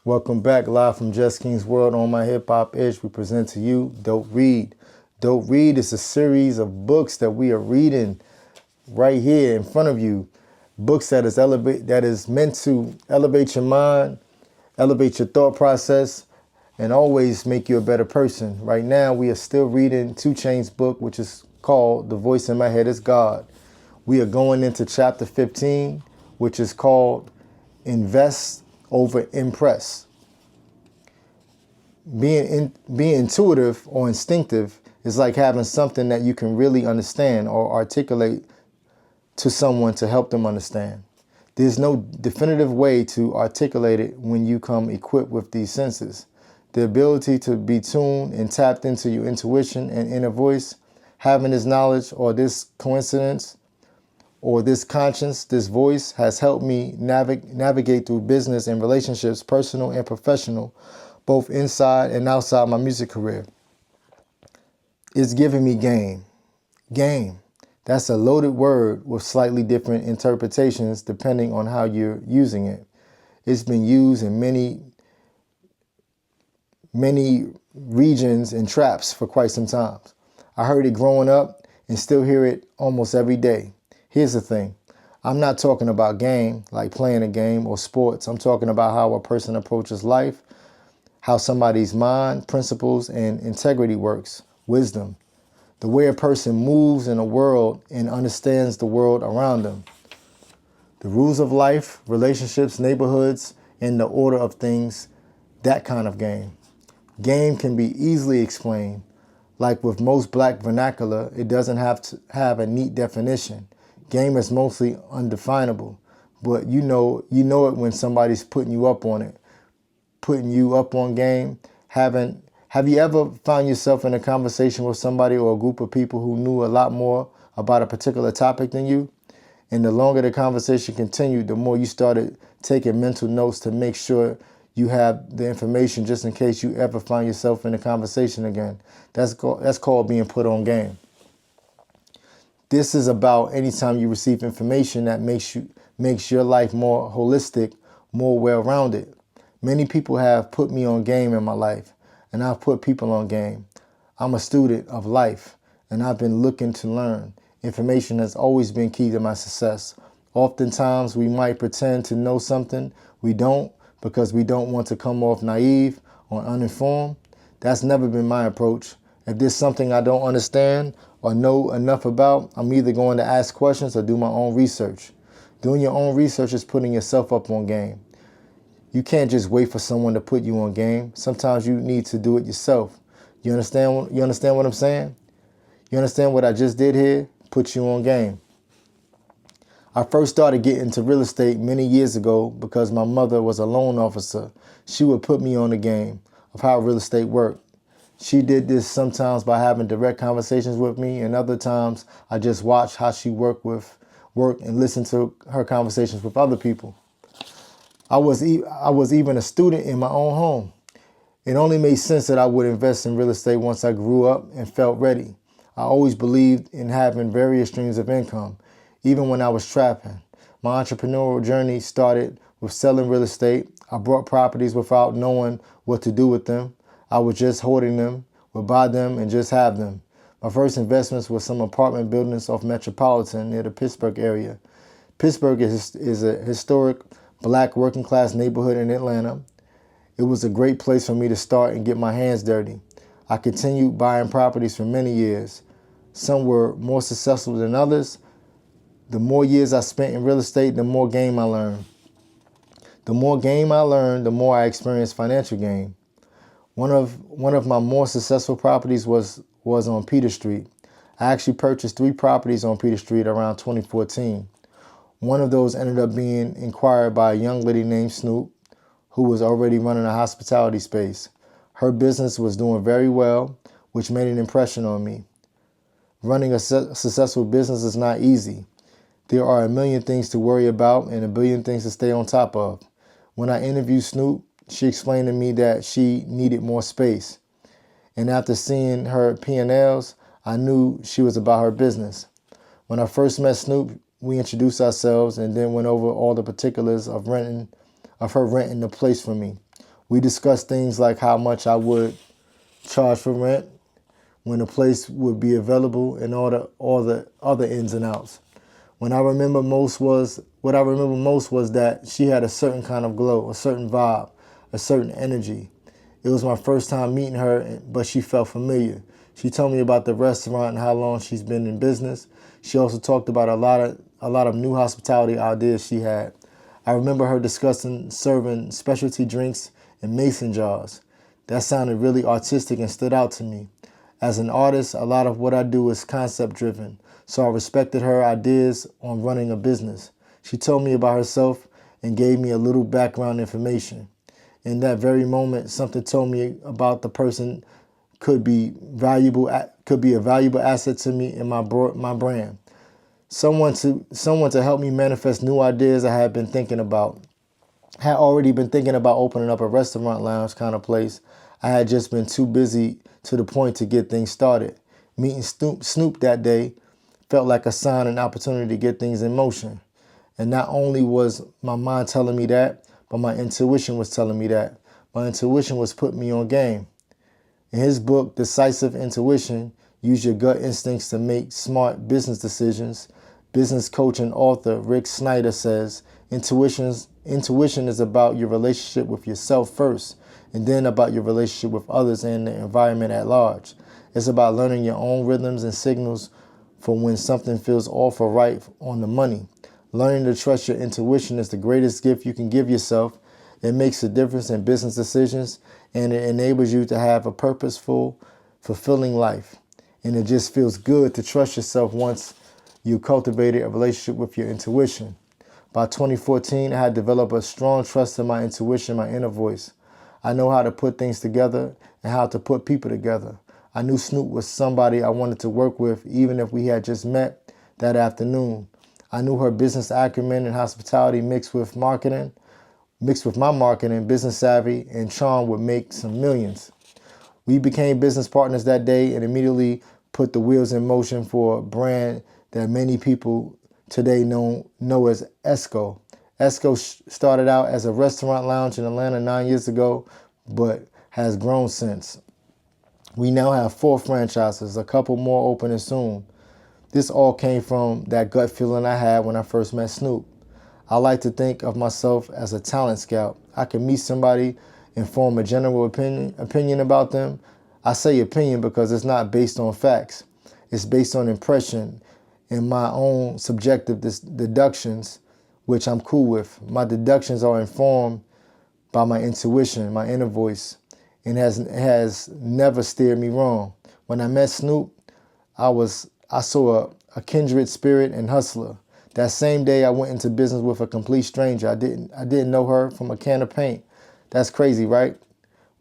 Welcome back, live from Just King's World on my Hip Hop Ish. We present to you Dope Read. Dope Read is a series of books that we are reading right here in front of you. Books that is meant to elevate your mind, elevate your thought process, and always make you a better person. Right now, we are still reading 2 Chainz' book, which is called The Voice in My Head is God. We are going into chapter 15, which is called Invest over Impress. Being intuitive or instinctive is like having something that you can really understand or articulate to someone to help them understand. There's no definitive way to articulate it when you come equipped with these senses. The ability to be tuned and tapped into your intuition and inner voice, having this knowledge or this coincidence or this conscience, this voice has helped me navigate through business and relationships, personal and professional, both inside and outside my music career. It's giving me game. Game. That's a loaded word with slightly different interpretations depending on how you're using it. It's been used in many regions and traps for quite some time. I heard it growing up and still hear it almost every day. Here's the thing. I'm not talking about game, like playing a game or sports. I'm talking about how a person approaches life, how somebody's mind, principles, and integrity works, wisdom, the way a person moves in a world and understands the world around them, the rules of life, relationships, neighborhoods, and the order of things, that kind of game. Game can be easily explained. Like with most black vernacular, it doesn't have to have a neat definition. Game is mostly undefinable, but you know it when somebody's putting you up on it, putting you up on game. Have you ever found yourself in a conversation with somebody or a group of people who knew a lot more about a particular topic than you? And the longer the conversation continued, the more you started taking mental notes to make sure you have the information just in case you ever find yourself in a conversation again. That's called being put on game. This is about anytime you receive information that makes your life more holistic, more well-rounded. Many people have put me on game in my life, and I've put people on game. I'm a student of life, and I've been looking to learn. Information has always been key to my success. Oftentimes, we might pretend to know something we don't because we don't want to come off naive or uninformed. That's never been my approach. If there's something I don't understand or know enough about, I'm either going to ask questions or do my own research. Doing your own research is putting yourself up on game. You can't just wait for someone to put you on game. Sometimes you need to do it yourself. You understand what I'm saying? You understand what I just did here? Put you on game. I first started getting into real estate many years ago because my mother was a loan officer. She would put me on the game of how real estate worked. She did this sometimes by having direct conversations with me, and other times I just watched how she worked and listened to her conversations with other people. I was even a student in my own home. It only made sense that I would invest in real estate once I grew up and felt ready. I always believed in having various streams of income, even when I was trapping. My entrepreneurial journey started with selling real estate. I bought properties without knowing what to do with them. I was just hoarding them, would buy them and just have them. My first investments were some apartment buildings off Metropolitan near the Pittsburgh area. Pittsburgh is a historic black working class neighborhood in Atlanta. It was a great place for me to start and get my hands dirty. I continued buying properties for many years. Some were more successful than others. The more years I spent in real estate, the more game I learned. The more game I learned, the more I experienced financial gain. One of my more successful properties was on Peter Street. I actually purchased 3 properties on Peter Street around 2014. One of those ended up being acquired by a young lady named Snoop, who was already running a hospitality space. Her business was doing very well, which made an impression on me. Running a successful business is not easy. There are a million things to worry about and a billion things to stay on top of. When I interviewed Snoop, she explained to me that she needed more space. And after seeing her P&Ls, I knew she was about her business. When I first met Snoop, we introduced ourselves and then went over all the particulars of her renting the place for me. We discussed things like how much I would charge for rent, when a place would be available, and all the other ins and outs. What I remember most was that she had a certain kind of glow, a certain vibe, a certain energy. It was my first time meeting her, but she felt familiar. She told me about the restaurant and how long she's been in business. She also talked about a lot of new hospitality ideas she had. I remember her discussing serving specialty drinks in mason jars. That sounded really artistic and stood out to me. As an artist, a lot of what I do is concept driven, so I respected her ideas on running a business. She told me about herself and gave me a little background information. In that very moment, something told me about the person could be a valuable asset to me in my brand. Someone to help me manifest new ideas I had been thinking about. Had already been thinking about opening up a restaurant lounge kind of place. I had just been too busy to the point to get things started. Meeting Snoop that day felt like a sign and opportunity to get things in motion. And not only was my mind telling me that, but my intuition was telling me that. My intuition was putting me on game. In his book, Decisive Intuition, Use Your Gut Instincts to Make Smart Business Decisions, business coach and author Rick Snyder says, intuition is about your relationship with yourself first, and then about your relationship with others and the environment at large. It's about learning your own rhythms and signals for when something feels off or right on the money. Learning to trust your intuition is the greatest gift you can give yourself. It makes a difference in business decisions, and it enables you to have a purposeful, fulfilling life. And it just feels good to trust yourself once you cultivated a relationship with your intuition. By 2014, I had developed a strong trust in my intuition, my inner voice. I know how to put things together and how to put people together. I knew Snoop was somebody I wanted to work with, even if we had just met that afternoon. I knew her business acumen and hospitality mixed with my marketing, business savvy, and charm would make some millions. We became business partners that day and immediately put the wheels in motion for a brand that many people today know as Esco. Esco started out as a restaurant lounge in Atlanta 9 years ago, but has grown since. We now have 4 franchises, a couple more opening soon. This all came from that gut feeling I had when I first met Snoop. I like to think of myself as a talent scout. I can meet somebody and form a general opinion about them. I say opinion because it's not based on facts. It's based on impression and my own subjective deductions, which I'm cool with. My deductions are informed by my intuition, my inner voice, and has never steered me wrong. When I met Snoop, I saw a kindred spirit and hustler. That same day, I went into business with a complete stranger. I didn't know her from a can of paint. That's crazy, right?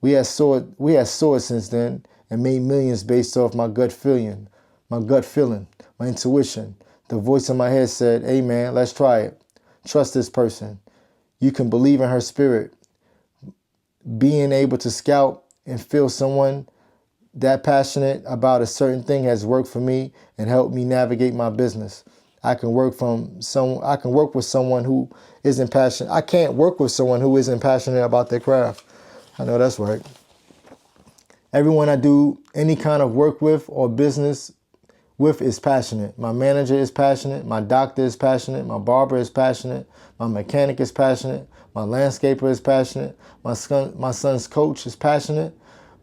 We had soared since then and made millions based off my gut feeling, my intuition. The voice in my head said, "Hey man, let's try it. Trust this person. You can believe in her spirit." Being able to scout and feel someone that passionate about a certain thing has worked for me and helped me navigate my business. I can work with someone who isn't passionate. I can't work with someone who isn't passionate about their craft. I know that's right. Everyone I do any kind of work with or business with is passionate. My manager is passionate. My doctor is passionate. My barber is passionate. My mechanic is passionate. My landscaper is passionate. My son's coach is passionate.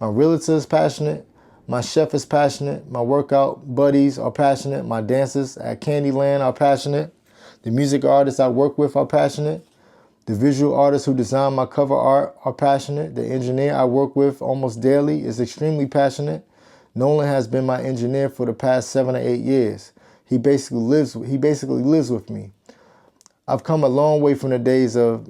My realtor is passionate. My chef is passionate. My workout buddies are passionate. My dancers at Candyland are passionate. The music artists I work with are passionate. The visual artists who design my cover art are passionate. The engineer I work with almost daily is extremely passionate. Nolan has been my engineer for the past 7 or 8 years. He basically lives with me. I've come a long way from the days of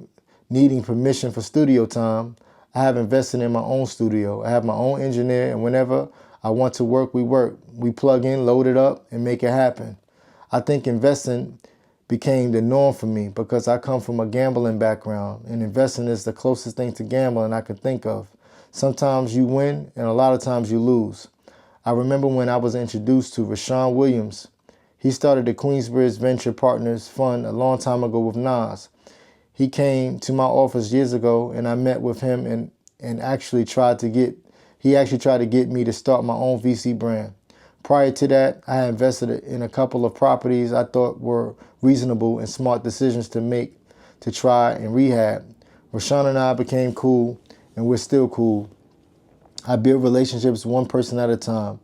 needing permission for studio time. I have invested in my own studio. I have my own engineer, and whenever I want to work, we work. We plug in, load it up, and make it happen. I think investing became the norm for me because I come from a gambling background, and investing is the closest thing to gambling I could think of. Sometimes you win, and a lot of times you lose. I remember when I was introduced to Rashawn Williams. He started the Queensbridge Venture Partners Fund a long time ago with Nas. He came to my office years ago, and I met with him and he actually tried to get me to start my own VC brand. Prior to that, I had invested in a couple of properties I thought were reasonable and smart decisions to make to try and rehab. Rashawn and I became cool, and we're still cool. I build relationships one person at a time.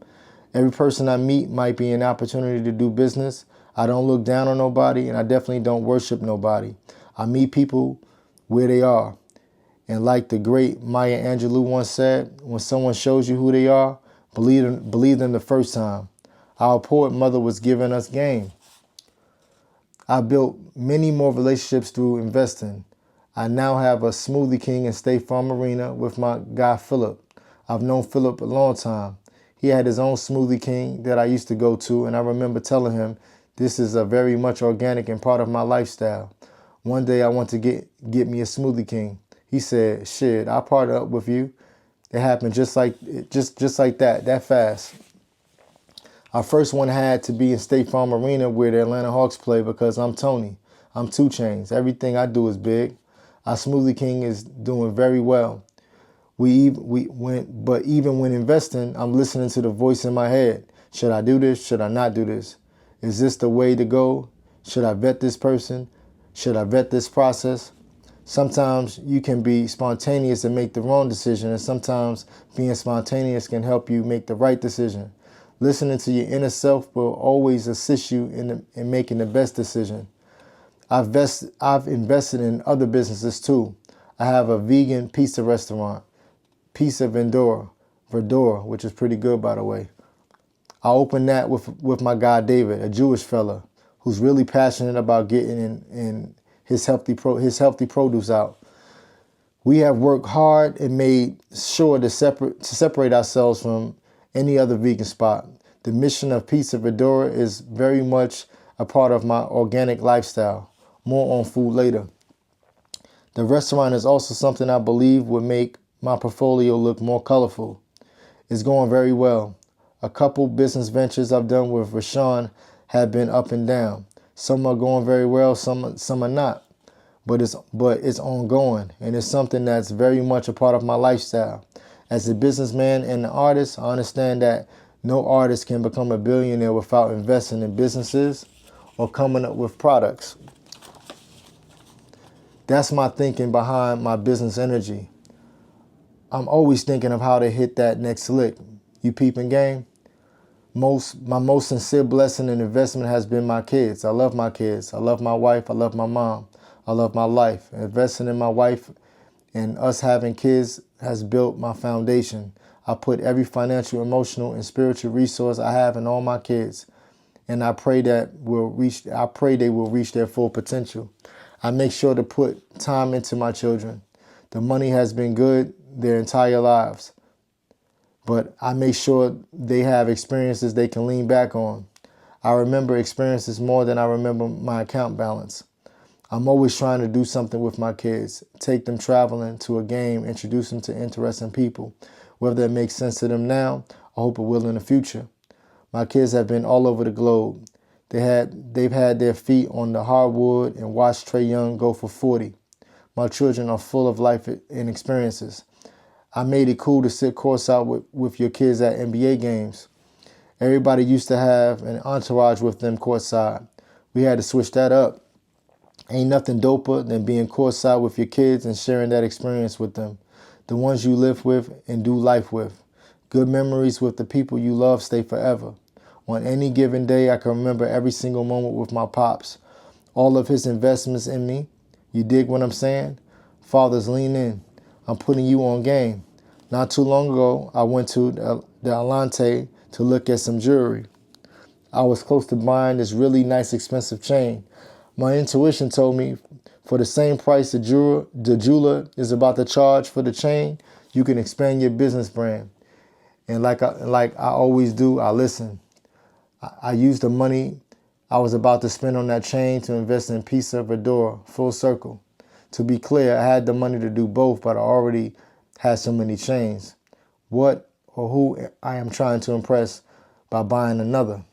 Every person I meet might be an opportunity to do business. I don't look down on nobody, and I definitely don't worship nobody. I meet people where they are. And like the great Maya Angelou once said, when someone shows you who they are, believe them the first time. Our poet mother was giving us game. I built many more relationships through investing. I now have a Smoothie King in State Farm Arena with my guy Philip. I've known Philip a long time. He had his own Smoothie King that I used to go to, and I remember telling him this is a very much organic and part of my lifestyle. One day I want to get me a Smoothie King. He said, "Shit, I'll partner up with you." It happened just like that fast. Our first one had to be in State Farm Arena where the Atlanta Hawks play because I'm Tony. I'm 2 Chainz. Everything I do is big. Our Smoothie King is doing very well. But even when investing, I'm listening to the voice in my head. Should I do this? Should I not do this? Is this the way to go? Should I vet this person? Should I vet this process? Sometimes you can be spontaneous and make the wrong decision, and sometimes being spontaneous can help you make the right decision. Listening to your inner self will always assist you in making the best decision. I've invested in other businesses too. I have a vegan pizza restaurant, Pizza Verdura, which is pretty good, by the way. I opened that with my guy David, a Jewish fella who's really passionate about getting in his healthy produce out. We have worked hard and made sure to separate ourselves from any other vegan spot. The mission of Pizza Verdura is very much a part of my organic lifestyle. More on food later. The restaurant is also something I believe would make my portfolio look more colorful. It's going very well. A couple business ventures I've done with Rashawn have been up and down. Some are going very well, some are not. But it's ongoing, and it's something that's very much a part of my lifestyle. As a businessman and an artist, I understand that no artist can become a billionaire without investing in businesses or coming up with products. That's my thinking behind my business energy. I'm always thinking of how to hit that next lick. You peeping game? My most sincere blessing and investment has been my kids. I love my kids. I love my wife. I love my mom. I love my life. Investing in my wife and us having kids has built my foundation. I put every financial, emotional, and spiritual resource I have in all my kids, and I pray they will reach their full potential. I make sure to put time into my children. The money has been good their entire lives, but I make sure they have experiences they can lean back on. I remember experiences more than I remember my account balance. I'm always trying to do something with my kids, take them traveling to a game, introduce them to interesting people. Whether it makes sense to them now, I hope it will in the future. My kids have been all over the globe. They've had their feet on the hardwood and watched Trae Young go for 40. My children are full of life and experiences. I made it cool to sit courtside with your kids at NBA games. Everybody used to have an entourage with them courtside. We had to switch that up. Ain't nothing doper than being courtside with your kids and sharing that experience with them. The ones you live with and do life with. Good memories with the people you love stay forever. On any given day, I can remember every single moment with my pops. All of his investments in me. You dig what I'm saying? Fathers, lean in. I'm putting you on game. Not too long ago, I went to the Alante to look at some jewelry. I was close to buying this really nice expensive chain. My intuition told me for the same price the jeweler is about to charge for the chain, you can expand your business brand. And like I always do, I listen. I used the money I was about to spend on that chain to invest in Pizza Verdura, full circle. To be clear, I had the money to do both, but I already had so many chains. What or who I am trying to impress by buying another?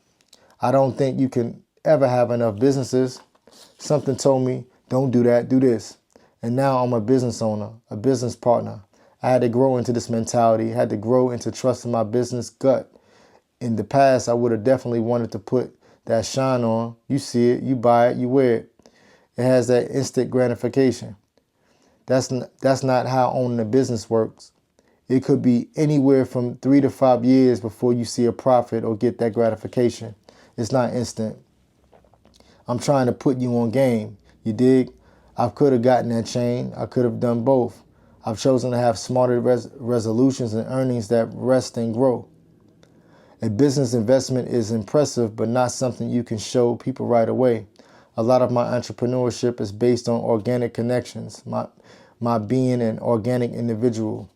I don't think you can ever have enough businesses. Something told me, don't do that, do this. And now I'm a business owner, a business partner. I had to grow into this mentality, had to grow into trusting my business gut. In the past, I would have definitely wanted to put that shine on. You see it, you buy it, you wear it. It has that instant gratification. That's not how owning a business works. It could be anywhere from 3 to 5 years before you see a profit or get that gratification. It's not instant. I'm trying to put you on game. You dig? I could have gotten that chain. I could have done both. I've chosen to have smarter resolutions and earnings that rest and grow. A business investment is impressive, but not something you can show people right away. A lot of my entrepreneurship is based on organic connections, my being an organic individual.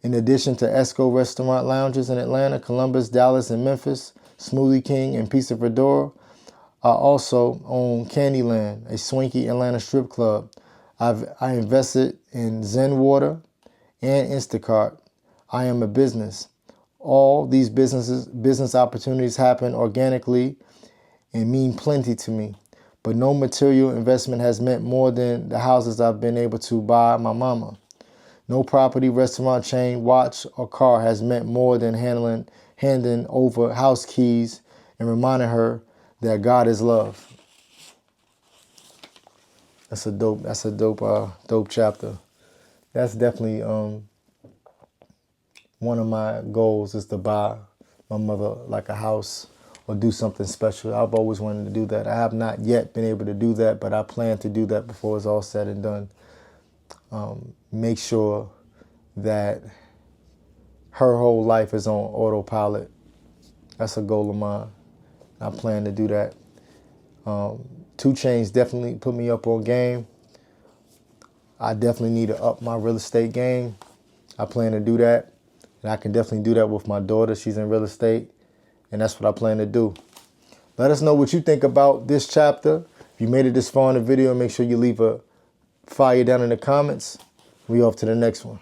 In addition to Esco restaurant lounges in Atlanta, Columbus, Dallas, and Memphis, Smoothie King, and Pizza Fedora, I also own Candyland, a swanky Atlanta strip club. I invested in Zen Water and Instacart. I am a business. All these business opportunities happen organically and mean plenty to me. But no material investment has meant more than the houses I've been able to buy my mama. No property, restaurant chain, watch, or car has meant more than handing over house keys and reminding her that God is love. That's a dope chapter. That's definitely one of my goals is to buy my mother like a house or do something special. I've always wanted to do that. I have not yet been able to do that, but I plan to do that before it's all said and done. Make sure that her whole life is on autopilot. That's a goal of mine. I plan to do that. 2 Chainz definitely put me up on game. I definitely need to up my real estate game. I plan to do that. And I can definitely do that with my daughter. She's in real estate. And that's what I plan to do. Let us know what you think about this chapter. If you made it this far in the video, make sure you leave a fire down in the comments. We off to the next one.